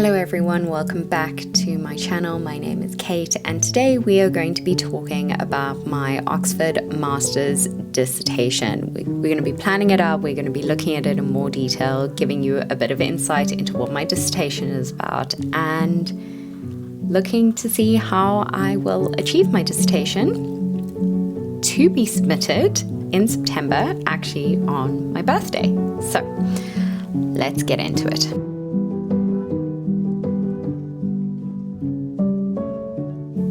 Hello everyone, welcome back to my channel. My name is Cait and today we are going to be talking about my Oxford Master's dissertation. We're going to be planning it out, we're going to be looking at it in more detail, giving you a bit of insight into what my dissertation is about and looking to see how I will achieve my dissertation to be submitted in September, actually on my birthday. So let's get into it.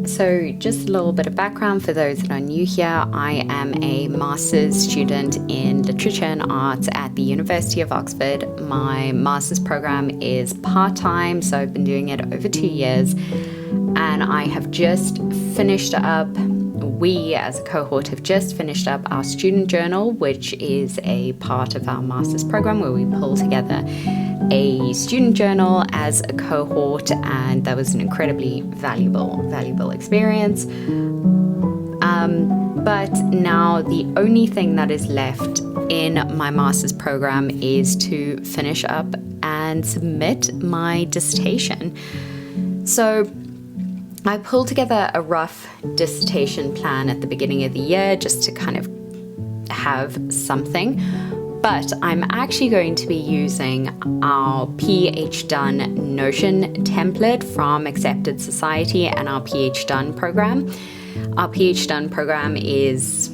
So just a little bit of background for those that are new here. I am a master's student in literature and arts at the University of Oxford. My master's program is part-time, so I've been doing it over 2 years. And I have just finished up, we as a cohort have just finished up our student journal, which is a part of our master's program where we pull together a student journal as a cohort, and that was an incredibly valuable experience. But now the only thing that is left in my master's program is to finish up and submit my dissertation. So I pulled together a rough dissertation plan at the beginning of the year just to kind of have something. But I'm actually going to be using our PH Done Notion template from Accepted Society and our PH Done program. Our PH Done program is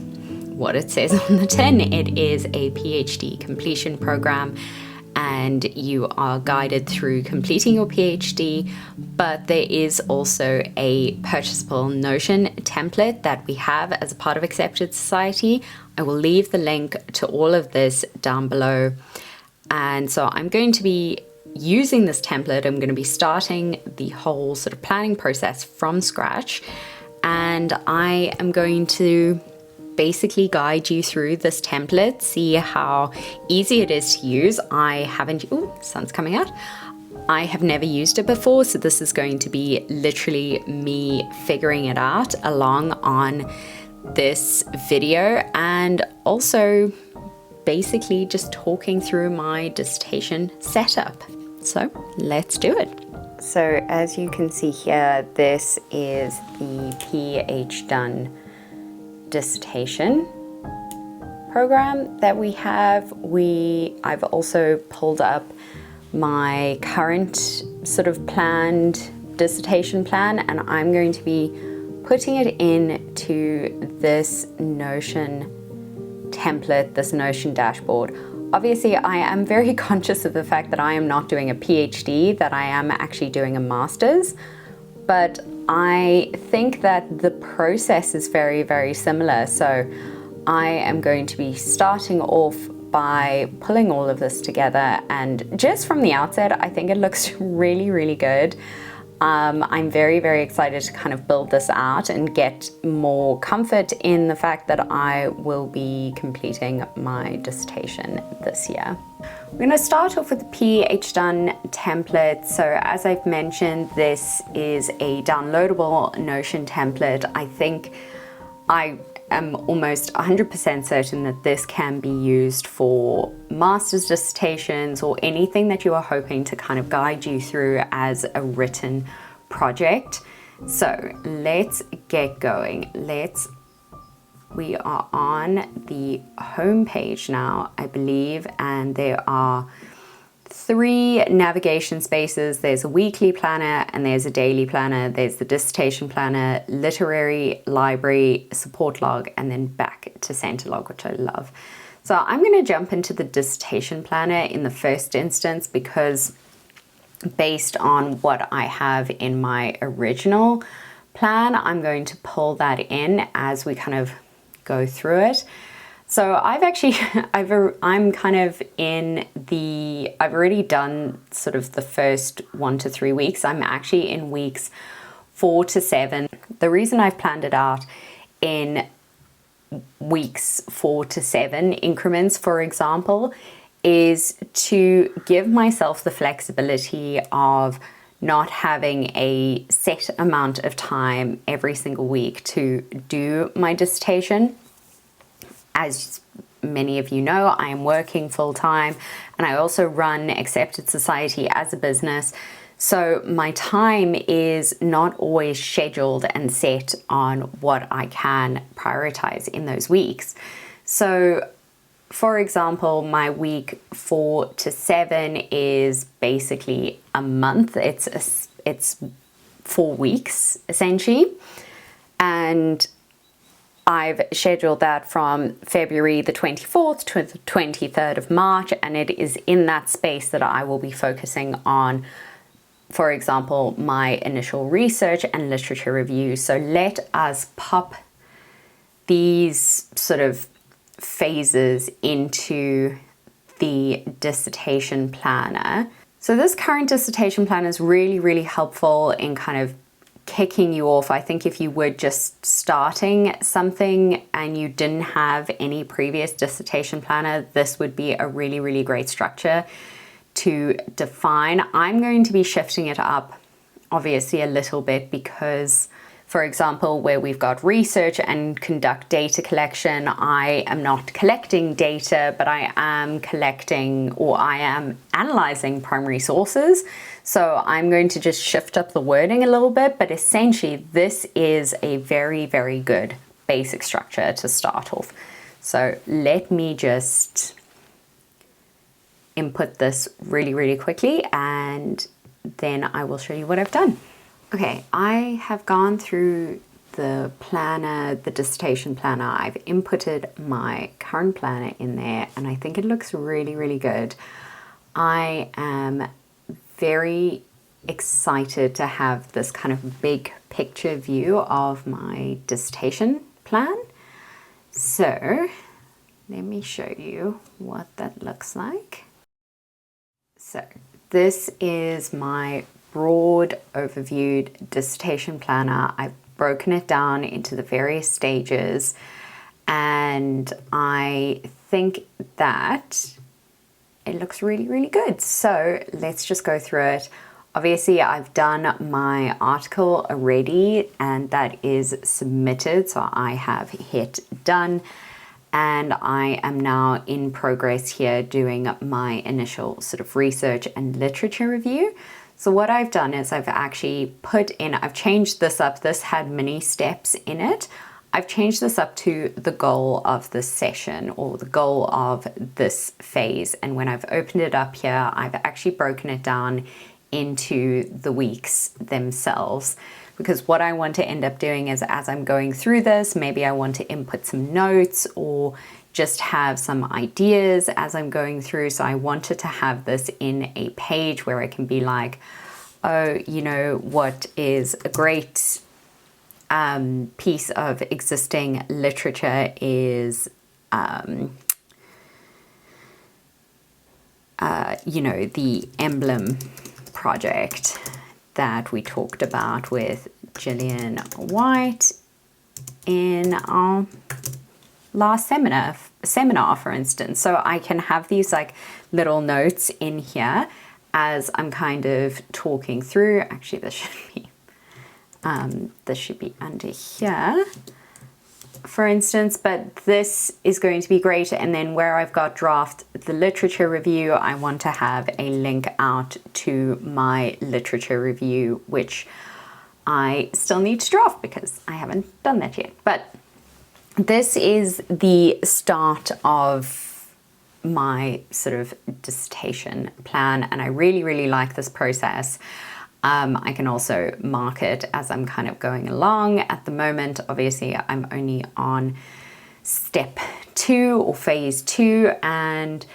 what it says on the tin. It is a PhD completion program, and you are guided through completing your PhD, but there is also a purchasable Notion template that we have as a part of Accepted Society. I will leave the link to all of this down below. And so I'm going to be using this template. I'm going to be starting the whole sort of planning process from scratch. And I am going to basically guide you through this template, see how easy it is to use. Sun's coming out. I have never used it before, so this is going to be literally me figuring it out along on this video, and also basically just talking through my dissertation setup. So let's do it. So as you can see here, this is the PH Done dissertation program that we have. I've also pulled up my current sort of planned dissertation plan, and I'm going to be putting it into this Notion template, this Notion dashboard. Obviously, I am very conscious of the fact that I am not doing a PhD, that I am actually doing a master's, but I think that the process is very, very similar. So I am going to be starting off by pulling all of this together, and just from the outset, I think it looks really, really good. I'm very, very excited to kind of build this out and get more comfort in the fact that I will be completing my dissertation this year. We're going to start off with the PH Done template. So as I've mentioned, this is a downloadable Notion template. I think I am almost 100% certain that this can be used for master's dissertations or anything that you are hoping to kind of guide you through as a written project. So let's get going. We are on the home page now, I believe, and there are 3 navigation spaces. There's a weekly planner and there's a daily planner. There's the dissertation planner, literary library, support log, and then back to center log, which I love. So I'm going to jump into the dissertation planner in the first instance because based on what I have in my original plan, I'm going to pull that in as we kind of go through it. So I've already done sort of the first 1 to 3 weeks. I'm actually in weeks 4 to 7. The reason I've planned it out in weeks 4 to 7 increments, for example, is to give myself the flexibility of not having a set amount of time every single week to do my dissertation. As many of you know, I am working full time and I also run Accepted Society as a business. So my time is not always scheduled and set on what I can prioritize in those weeks. So for example, my week 4 to 7 is basically a month. It's 4 weeks essentially. And I've scheduled that from February the 24th to the 23rd of March, and it is in that space that I will be focusing on, for example, my initial research and literature review. So let us pop these sort of phases into the dissertation planner. So this current dissertation planner is really, really helpful in kind of kicking you off. I think if you were just starting something and you didn't have any previous dissertation planner, this would be a really, really great structure to define. I'm going to be shifting it up obviously a little bit because, for example, where we've got research and conduct data collection, I am not collecting data, but I am collecting, or I am analyzing primary sources. So I'm going to just shift up the wording a little bit, but essentially this is a very, very good basic structure to start off. So let me just input this really, really quickly, and then I will show you what I've done. Okay, I have gone through the planner, the dissertation planner. I've inputted my current planner in there, and I think it looks really, really good. I am very excited to have this kind of big picture view of my dissertation plan. So let me show you what that looks like. So this is my broad overviewed dissertation planner. I've broken it down into the various stages, and I think that it looks really, really good. So let's just go through it. Obviously, I've done my article already, and that is submitted. So I have hit done, and I am now in progress here doing my initial sort of research and literature review. So what I've done is I've actually I've changed this up. This had many steps in it. I've changed this up to the goal of this session or the goal of this phase. And when I've opened it up here, I've actually broken it down into the weeks themselves. Because what I want to end up doing is, as I'm going through this, maybe I want to input some notes or just have some ideas as I'm going through. So I wanted to have this in a page where I can be like, oh, you know, what is a great piece of existing literature is, you know, the Emblem project that we talked about with Gillian White in our last seminar, for instance. So I can have these like little notes in here as I'm kind of talking through. Actually, this should be under here, for instance, but this is going to be great. And then where I've got draft the literature review, I want to have a link out to my literature review, which I still need to draft because I haven't done that yet. But this is the start of my sort of dissertation plan, and I really, really like this process. I can also mark it as I'm kind of going along. At the moment, obviously, I'm only on step 2 or phase 2, and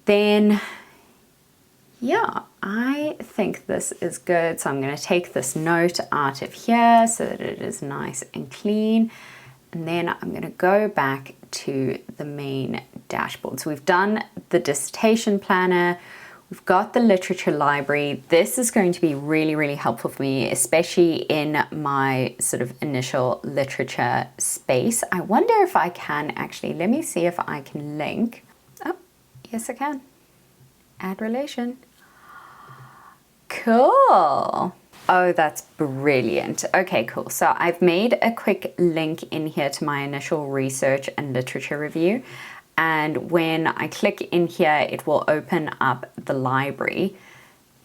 then, yeah, I think this is good. So I'm going to take this note out of here so that it is nice and clean. And then I'm going to go back to the main dashboard. So we've done the dissertation planner. We've got the literature library. This is going to be really, really helpful for me, especially in my sort of initial literature space. I wonder if I can actually, let me see if I can link. Oh, yes, I can. Add relation. Cool. Oh, that's brilliant. Okay, cool. So I've made a quick link in here to my initial research and literature review. And when I click in here, it will open up the library.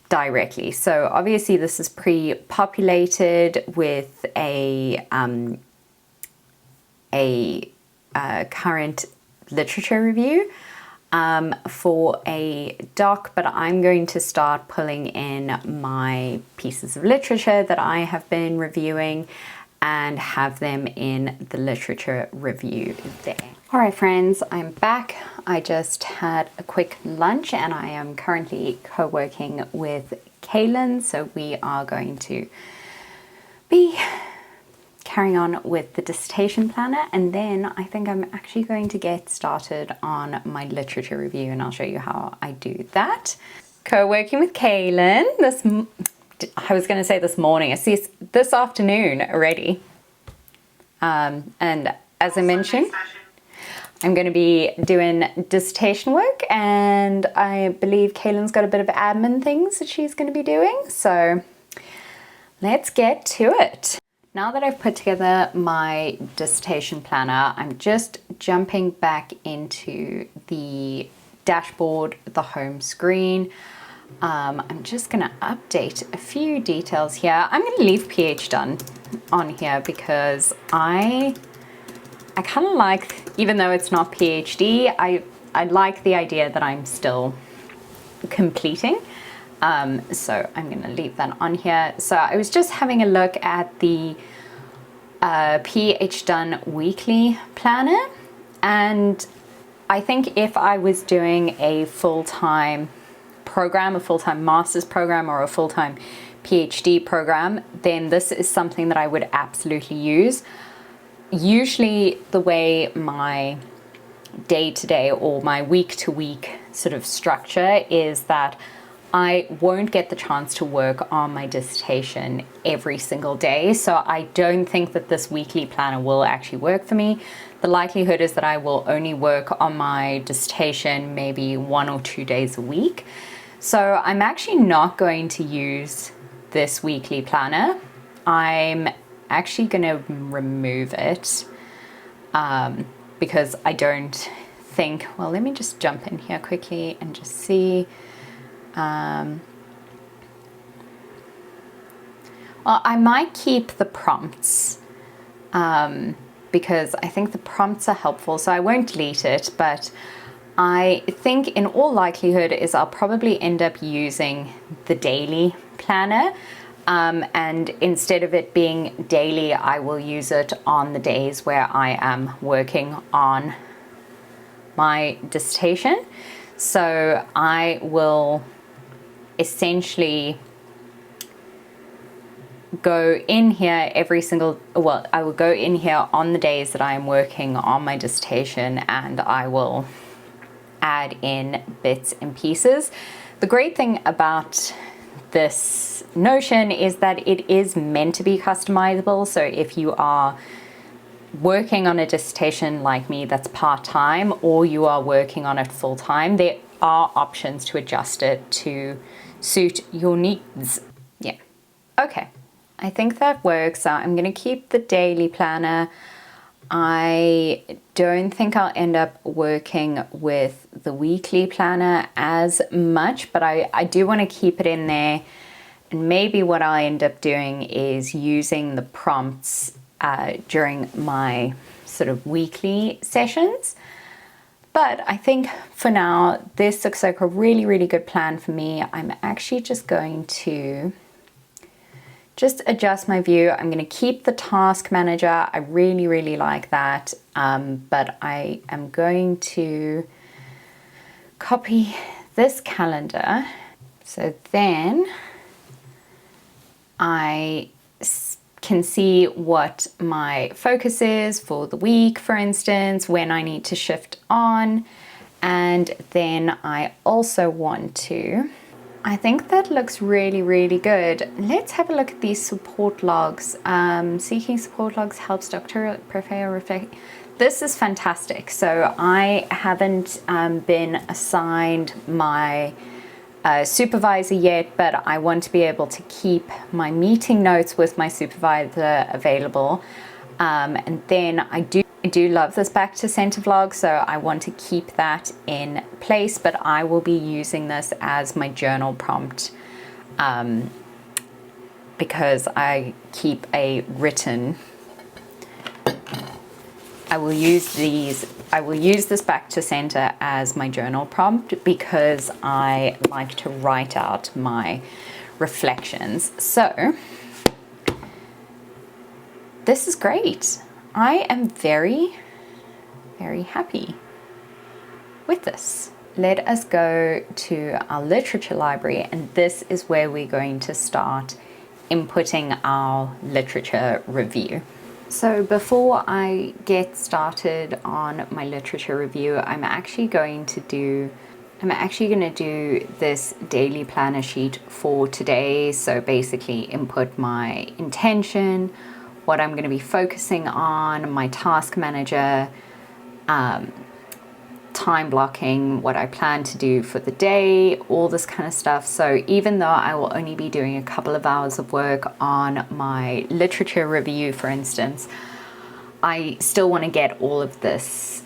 directly. So obviously this is pre-populated with a current literature review for a doc, but I'm going to start pulling in my pieces of literature that I have been reviewing and have them in the literature review there. All right, friends, I'm back. I just had a quick lunch and I am currently co-working with Kaylin, so we are going to be carrying on with the dissertation planner, and then I think I'm actually going to get started on my literature review, and I'll show you how I do that. Co-working with Kaylin I was going to say this morning, it's this afternoon already. And as I mentioned, I'm going to be doing dissertation work, and I believe Kaylin's got a bit of admin things that she's going to be doing. So let's get to it. Now that I've put together my dissertation planner, I'm just jumping back into the dashboard, the home screen. I'm just going to update a few details here. I'm going to leave PH done on here because I kind of like, even though it's not PhD, I like the idea that I'm still completing. So I'm going to leave that on here. So I was just having a look at the PH Done weekly planner, and I think if I was doing a full-time program, a full-time master's program or a full-time PhD program, then this is something that I would absolutely use. Usually the way my day-to-day or my week-to-week sort of structure is that I won't get the chance to work on my dissertation every single day, so I don't think that this weekly planner will actually work for me. The likelihood is that I will only work on my dissertation maybe 1 or 2 days a week. So I'm actually not going to use this weekly planner. I'm actually going to remove it because I don't think, well, let me just jump in here quickly and just see. Well, I might keep the prompts because I think the prompts are helpful, so I won't delete it, but I think in all likelihood is I'll probably end up using the daily planner, and instead of it being daily, I will use it on the days where I am working on my dissertation. So I will essentially go in here I will go in here on the days that I am working on my dissertation, and I will add in bits and pieces. The great thing about this Notion is that it is meant to be customizable. So if you are working on a dissertation like me that's part-time, or you are working on it full-time, there are options to adjust it to suit your needs. Yeah. Okay. I think that works. I'm going to keep the daily planner. I don't think I'll end up working with the weekly planner as much, but I do want to keep it in there. And maybe what I'll end up doing is using the prompts during my sort of weekly sessions. But I think for now, this looks like a really, really good plan for me. I'm actually just going to adjust my view. I'm going to keep the task manager. I really, really like that. But I am going to copy this calendar. So then I can see what my focus is for the week, for instance, when I need to shift on. And then I also want to, I think that looks really, really good. Let's have a look at these support logs. Seeking support logs helps doctoral professor reflect. This is fantastic. So I haven't been assigned my supervisor yet, but I want to be able to keep my meeting notes with my supervisor available. And then I do love this back to center vlog, so I want to keep that in place, but I will be using this as my journal prompt because I keep a written. I will use this back to center as my journal prompt because I like to write out my reflections. So this is great. I am very, very happy with this. Let us go to our literature library, and this is where we're going to start inputting our literature review. So before I get started on my literature review, I'm actually going to do this daily planner sheet for today. So basically input my intention, what I'm going to be focusing on, my task manager, time blocking, what I plan to do for the day, all this kind of stuff. So even though I will only be doing a couple of hours of work on my literature review, for instance, I still want to get all of this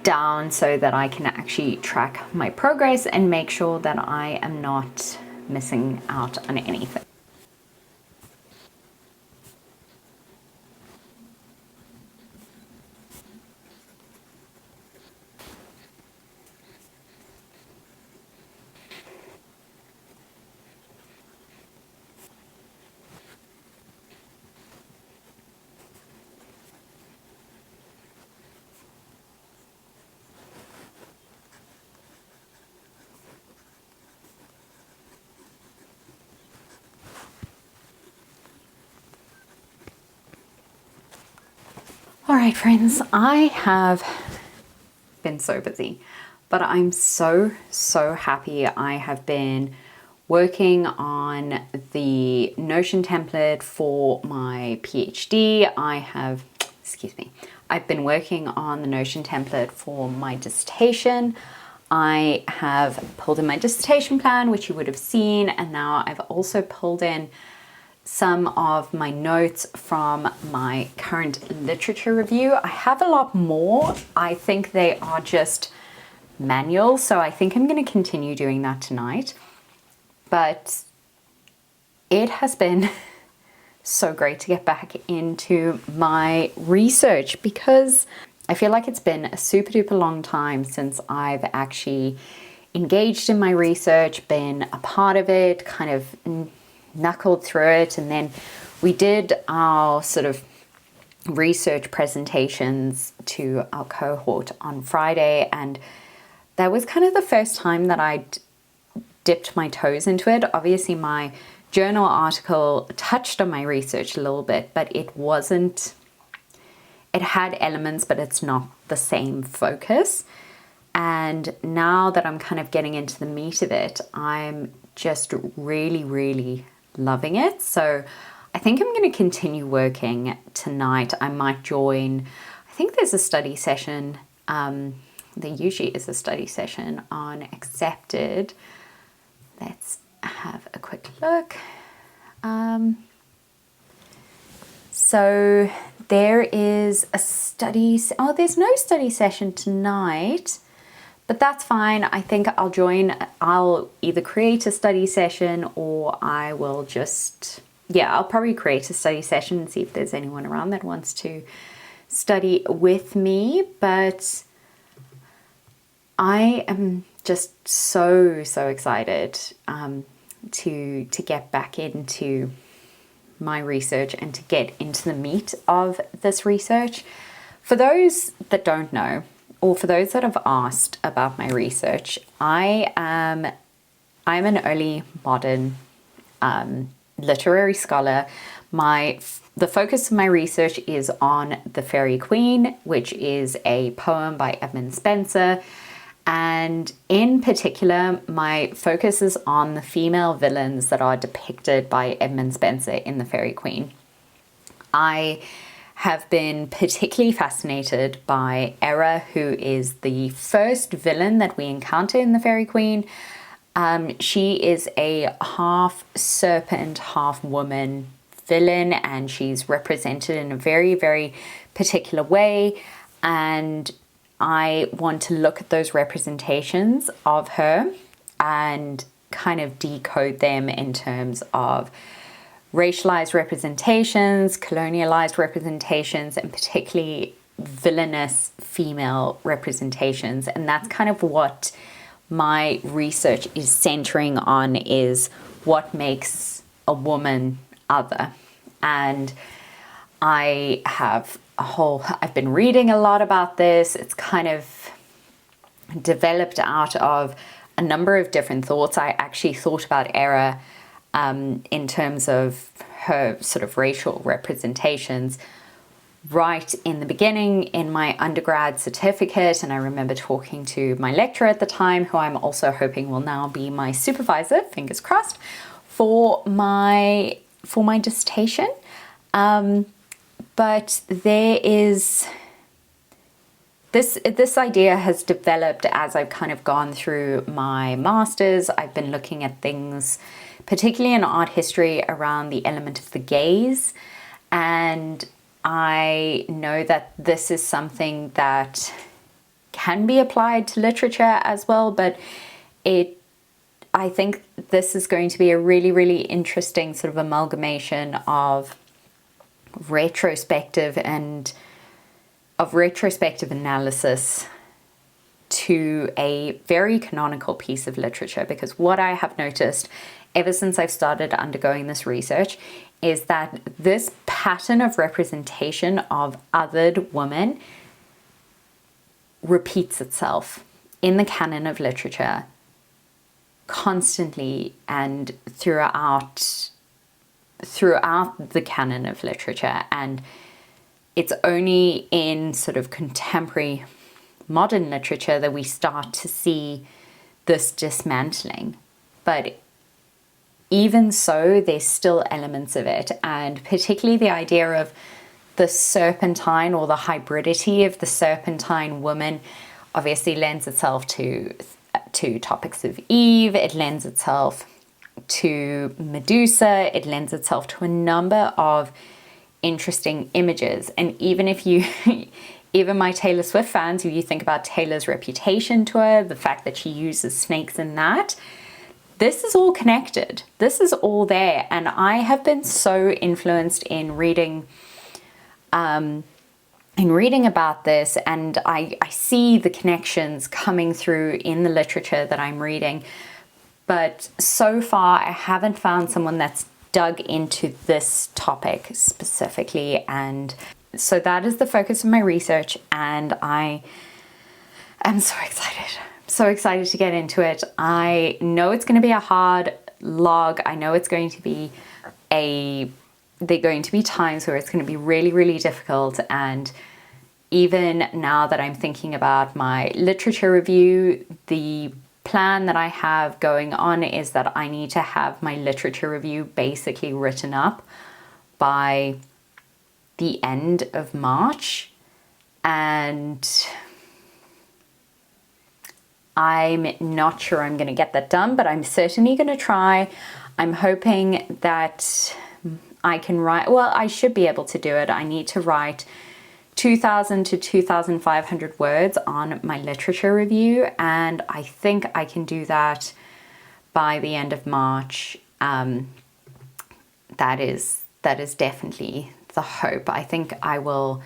down so that I can actually track my progress and make sure that I am not missing out on anything. All right, friends, I have been so busy, but I'm so happy. I have been working on the Notion template for my PhD. I've been working on the Notion template for my dissertation. I have pulled in my dissertation plan, which you would have seen, and now I've also pulled in some of my notes from my current literature review. I have a lot more. I think they are just manual, so I think I'm going to continue doing that tonight. But it has been so great to get back into my research because I feel like it's been a super duper long time since I've actually engaged in my research, been a part of it, kind of knuckled through it, and then we did our sort of research presentations to our cohort on Friday, and that was kind of the first time that I'd dipped my toes into it. Obviously my journal article touched on my research a little bit, but it had elements, but it's not the same focus. And now that I'm kind of getting into the meat of it, I'm just really loving it. So I think I'm going to continue working tonight. I might join, I think there's a study session, there usually is a study session on Accepted. Let's have a quick look. So there is a there's no study session tonight, but that's fine. I think I'll either create a study session or I will I'll probably create a study session and see if there's anyone around that wants to study with me. But I am just so excited to get back into my research and to get into the meat of this research. For those that don't know, or for those that have asked about my research, I'm an early modern literary scholar. The focus of my research is on The Fairy Queen, which is a poem by Edmund Spenser. And in particular, my focus is on the female villains that are depicted by Edmund Spenser in The Fairy Queen. I have been particularly fascinated by Era, who is the first villain that we encounter in The Fairy Queen. She is a half serpent, half woman villain, and she's represented in a very particular way. And I want to look at those representations of her and kind of decode them in terms of racialized representations, colonialized representations, and particularly villainous female representations. And that's kind of what my research is centering on, is what makes a woman other. And I've been reading a lot about this. It's kind of developed out of a number of different thoughts. I actually thought about Era in terms of her sort of racial representations right in the beginning in my undergrad certificate. And I remember talking to my lecturer at the time, who I'm also hoping will now be my supervisor, fingers crossed, for my dissertation. But there is this idea has developed as I've kind of gone through my master's. I've been looking at things, particularly in art history, around the element of the gaze. And I know that this is something that can be applied to literature as well, but I think this is going to be a really, really interesting sort of amalgamation of retrospective analysis to a very canonical piece of literature. Because what I have noticed ever since I've started undergoing this research is that this pattern of representation of othered women repeats itself in the canon of literature constantly and throughout the canon of literature. And it's only in sort of contemporary modern literature that we start to see this dismantling. But even so, there's still elements of it, and particularly the idea of the serpentine, or the hybridity of the serpentine woman, obviously lends itself to topics of Eve. It lends itself to Medusa. It lends itself to a number of interesting images. And even if you even my Taylor Swift fans, if you think about Taylor's Reputation tour, the fact that she uses snakes in that, this is all connected. This is all there. And I have been so influenced in reading about this, and I see the connections coming through in the literature that I'm reading. But so far, I haven't found someone that's dug into this topic specifically. And so that is the focus of my research, and I am so excited. So excited to get into it. I know it's going to be a hard log. I know it's going to be there are going to be times where it's going to be really, really difficult. And even now that I'm thinking about my literature review, the plan that I have going on is that I need to have my literature review basically written up by the end of March. And I'm not sure I'm going to get that done, but I'm certainly going to try. I'm hoping that I can write, well, I should be able to do it. I need to write 2,000 to 2,500 words on my literature review, and I think I can do that by the end of March. That is definitely the hope. I think I will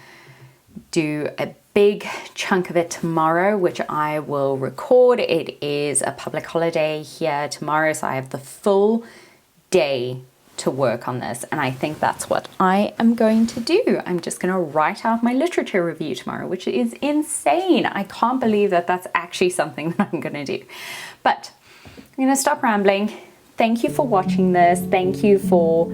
do a big chunk of it tomorrow, which I will record. It is a public holiday here tomorrow, so I have the full day to work on this, and I think that's what I am going to do. I'm just going to write out my literature review tomorrow, which is insane. I can't believe that that's actually something that I'm going to do. But I'm going to stop rambling. Thank you for watching this. Thank you for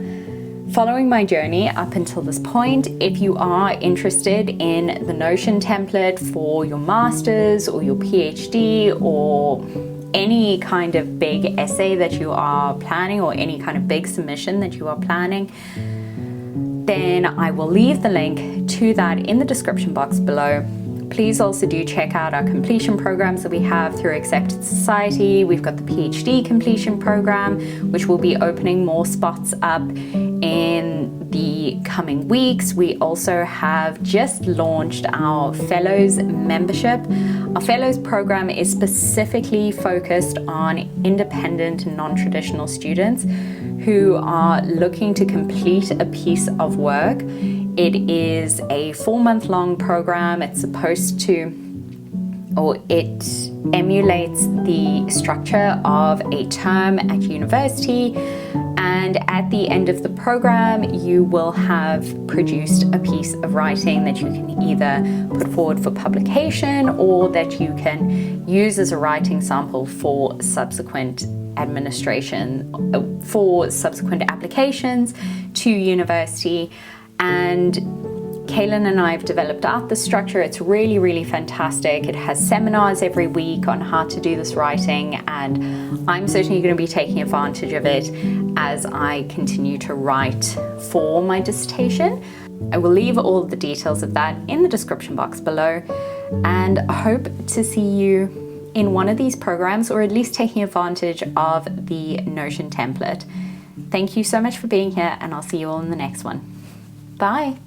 following my journey up until this point. If you are interested in the Notion template for your master's or your PhD, or any kind of big essay that you are planning, or any kind of big submission that you are planning, then I will leave the link to that in the description box below. Please also do check out our completion programs that we have through Accepted Society. We've got the PhD completion program, which will be opening more spots up in the coming weeks. We also have just launched our Fellows membership. Our Fellows program is specifically focused on independent and non-traditional students who are looking to complete a piece of work. It is a 4-month-long program. It's supposed to, or it emulates the structure of a term at university. And at the end of the program, you will have produced a piece of writing that you can either put forward for publication or that you can use as a writing sample for subsequent administration, for subsequent applications to university. And Kaylin and I have developed out the structure. It's really, really fantastic. It has seminars every week on how to do this writing, and I'm certainly going to be taking advantage of it as I continue to write for my dissertation. I will leave all the details of that in the description box below, and I hope to see you in one of these programs, or at least taking advantage of the Notion template. Thank you so much for being here, and I'll see you all in the next one. Bye.